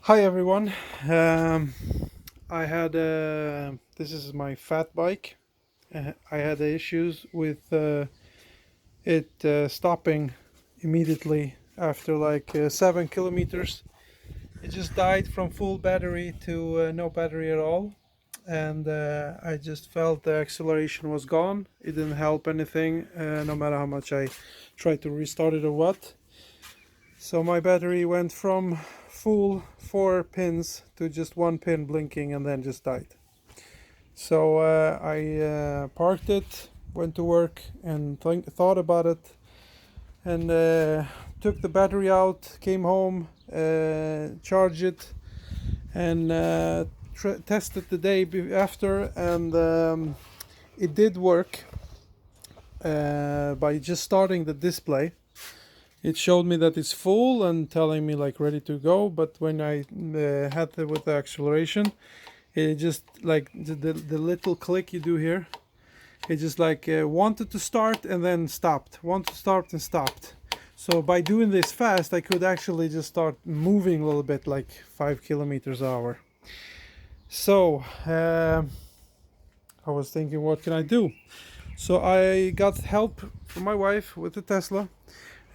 Hi everyone. I had this is my fat bike. I had issues with it stopping immediately after like 7 kilometers. It just died from full battery to no battery at all, and I just felt the acceleration was gone. It didn't help anything, no matter how much I tried to restart it or what. So my battery went from full 4 pins to just 1 pin blinking and then just died. So I parked it, went to work and thought about it, and took the battery out, came home, charged it, and tested the day after, and it did work by just starting the display. It showed me that it's full and telling me like ready to go, but when I had it with the acceleration, it just like the little click you do here, it just like wanted to start and then stopped, wanted to start and stopped. So by doing this fast, I could actually just start moving a little bit, like 5 kilometers an hour. So I was thinking, what can I do? So I got help from my wife with the Tesla,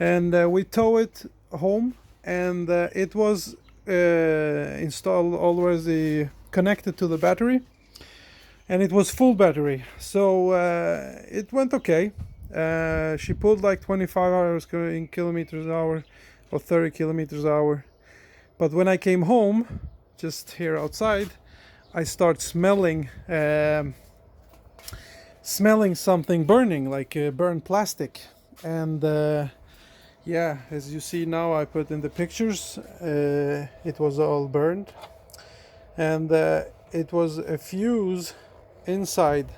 and we tow it home, and it was installed already connected to the battery, and it was full battery, so it went okay. She pulled like 25 hours in kilometers an hour or 30 kilometers an hour, but when I came home, just here outside, I start smelling something burning, like burnt plastic, and yeah, as you see now, I put in the pictures, it was all burned, and it was a fuse inside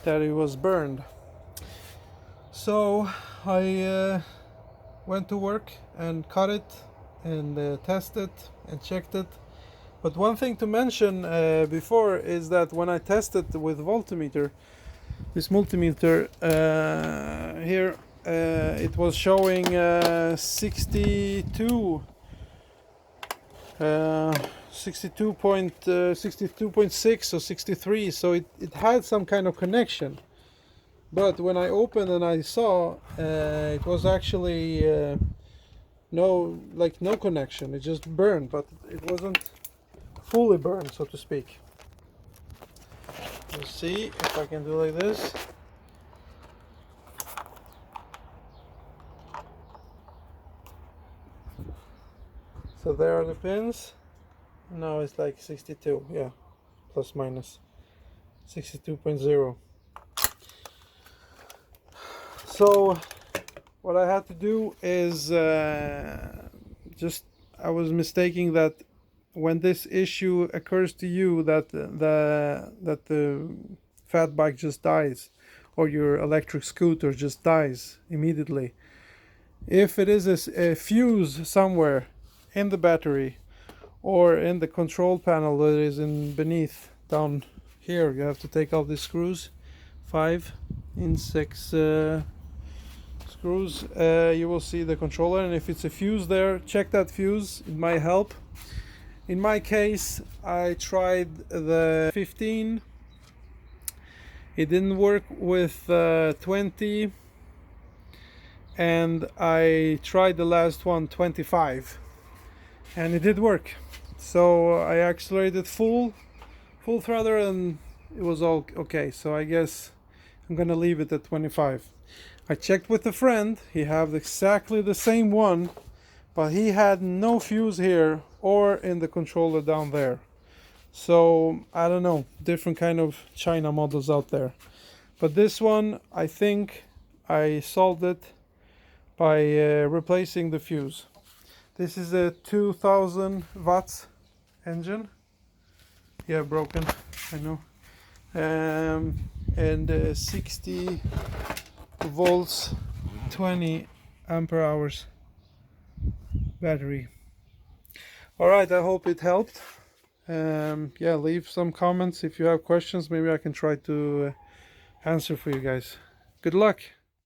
that it was burned. So I went to work and cut it and tested and checked it. But one thing to mention before is that when I tested with voltmeter, this multimeter here, it was showing 62.6 or 63, so it had some kind of connection. But when I opened and I saw, it was actually no connection. It just burned, but it wasn't fully burned, so to speak. Let's see if I can do like this. So there are the pins. Now it's like 62, yeah, plus minus 62.0. So what I had to do is I was mistaking that when this issue occurs to you, that the fat bike just dies, or your electric scooter just dies immediately. If it is a fuse somewhere in the battery or in the control panel that is beneath down here, you have to take out these screws, 5 in 6 screws. You will see the controller, and if it's a fuse there, check that fuse, it might help. In my case, I tried the 15, it didn't work with 20, and I tried the last one, 25, and it did work. So I accelerated full throttle and it was all okay. So I guess I'm gonna leave it at 25. I checked with a friend, he had exactly the same one, but he had no fuse here or in the controller down there. So I don't know, different kind of China models out there. But this one, I think I solved it by replacing the fuse. This is a 2000 watts engine. Yeah, broken, I know. And 60 volts, 20 ampere hours battery. All right, I hope it helped. Yeah, leave some comments if you have questions. Maybe I can try to answer for you guys. Good luck.